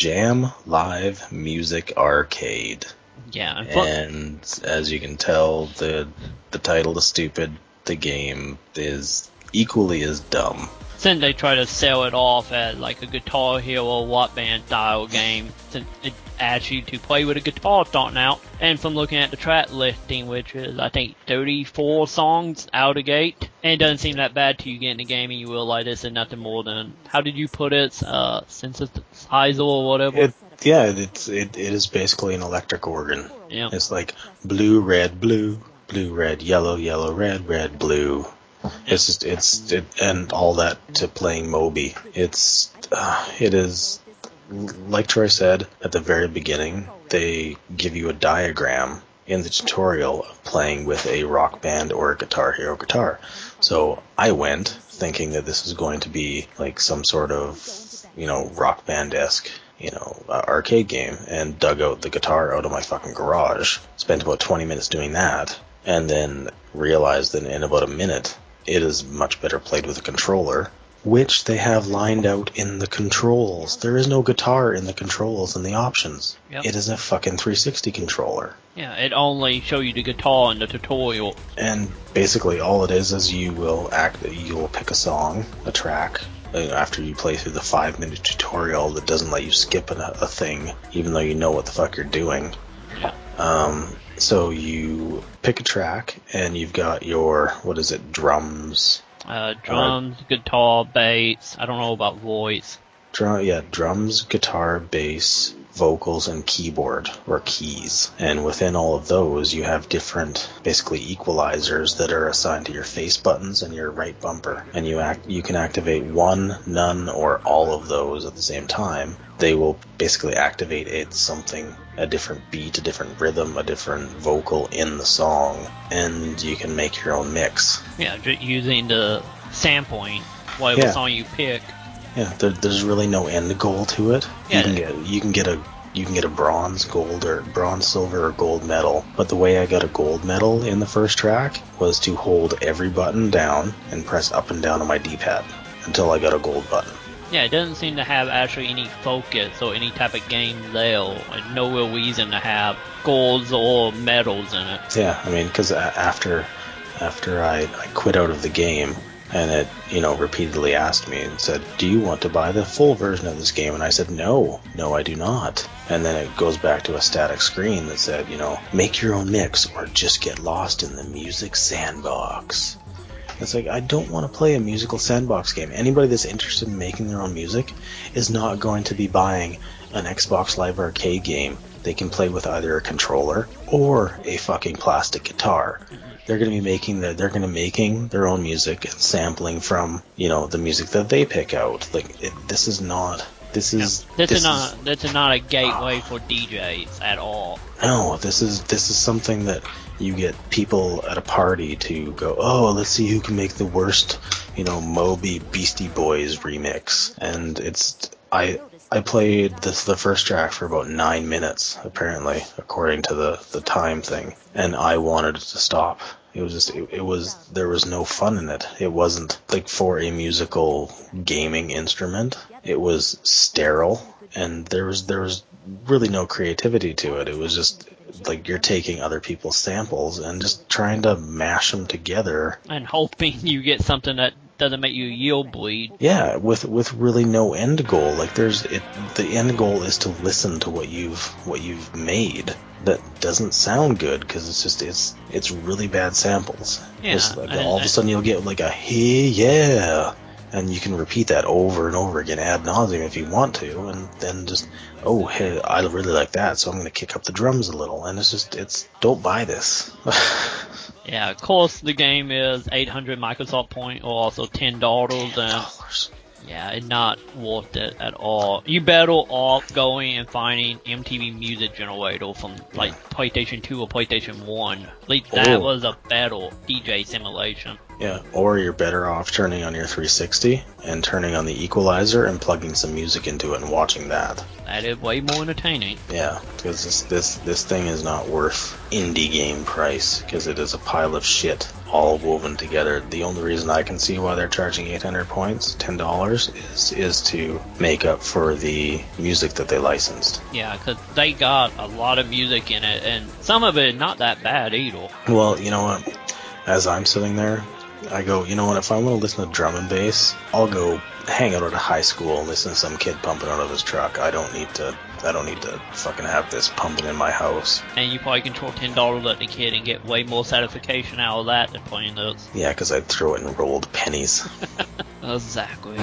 Jam Live Music Arcade. Yeah, and as you can tell, the title is stupid. The game is equally as dumb. Since they try to sell it off as like a Guitar Hero Rock Band style game, since it asks you to play with a guitar starting out, and from looking at the track listing, which is I think 34 songs out of the gate, and it doesn't seem that bad till you get in the game and you realize this is nothing more than, how did you put it, synthesizer or whatever? It is basically an electric organ. Yeah. It's like blue, red, yellow, yellow, red, blue. And all that to playing Moby. It is, like Troy said at the very beginning, they give you a diagram in the tutorial of playing with a Rock Band or a Guitar Hero guitar. So I went thinking that this was going to be like some sort of, Rock Band-esque, arcade game, and dug out the guitar out of my fucking garage. Spent about 20 minutes doing that, and then realized that in about a minute, it is much better played with a controller, which they have lined out in the controls. There is no guitar in the controls and the options. Yep. It is a fucking 360 controller. Yeah, it only show you the guitar in the tutorial. And basically all it is you'll pick a song, a track, after you play through the 5-minute tutorial that doesn't let you skip a thing, even though you know what the fuck you're doing. Yeah. So you pick a track, and you've got your, drums? Drums, guitar, bass, I don't know about voice. Drums, guitar, bass, vocals, and keyboard, or keys. And within all of those, you have different, basically, equalizers that are assigned to your face buttons and your right bumper. And you can activate one, none, or all of those at the same time. They will basically activate a different beat, a different rhythm, a different vocal in the song, and you can make your own mix. Yeah, just using the sampling, whatever song you pick. Yeah, there's really no end goal to it. Yeah. You can get a bronze, gold, or bronze, silver, or gold medal. But the way I got a gold medal in the first track was to hold every button down and press up and down on my D-pad until I got a gold button. Yeah, it doesn't seem to have actually any focus or any type of game there, and no real reason to have golds or medals in it. Yeah, I mean, because after I quit out of the game, and it, repeatedly asked me and said, do you want to buy the full version of this game? And I said, no, I do not. And then it goes back to a static screen that said, make your own mix or just get lost in the music sandbox. It's like, I don't want to play a musical sandbox game. Anybody that's interested in making their own music is not going to be buying an Xbox Live Arcade game they can play with either a controller or a fucking plastic guitar. They're going to be making their own music and sampling from, the music that they pick out. Like, this is not a gateway for DJs at all. No, this is something that you get people at a party to go, oh, let's see who can make the worst, Moby Beastie Boys remix. And I played the first track for about 9 minutes, apparently, according to the time thing, and I wanted it to stop. There was no fun in it. It wasn't like for a musical gaming instrument. It was sterile, and there was really no creativity to it. It was just like you're taking other people's samples and just trying to mash them together. And hoping you get something that doesn't make you yield bleed. Yeah, with really no end goal. Like the end goal is to listen to what you've made. That doesn't sound good because it's really bad samples. Yeah, all of a sudden you'll get like a hey yeah, and you can repeat that over and over again ad nauseum if you want to, and then just oh hey I really like that, so I'm going to kick up the drums a little, and it's don't buy this. Yeah, of course the game is 800 Microsoft points, or also $10, and yeah, it's not worth it at all. You better off going and finding MTV Music Generator from like PlayStation 2 or PlayStation 1. At least that was a better DJ simulation. Yeah, or you're better off turning on your 360 and turning on the equalizer and plugging some music into it and watching that. That is way more entertaining. Yeah, because this thing is not worth indie game price, because it is a pile of shit all woven together. The only reason I can see why they're charging 800 points, $10, is to make up for the music that they licensed. Yeah, because they got a lot of music in it, and some of it not that bad either. Well, you know what? As I'm sitting there, I go, you know what? If I want to listen to drum and bass, I'll go hang out at a high school and listen to some kid pumping out of his truck. I don't need to fucking have this pumping in my house. And you probably can throw $10 at the kid and get way more satisfaction out of that than playing those. Yeah, because I'd throw it in rolled pennies. Exactly.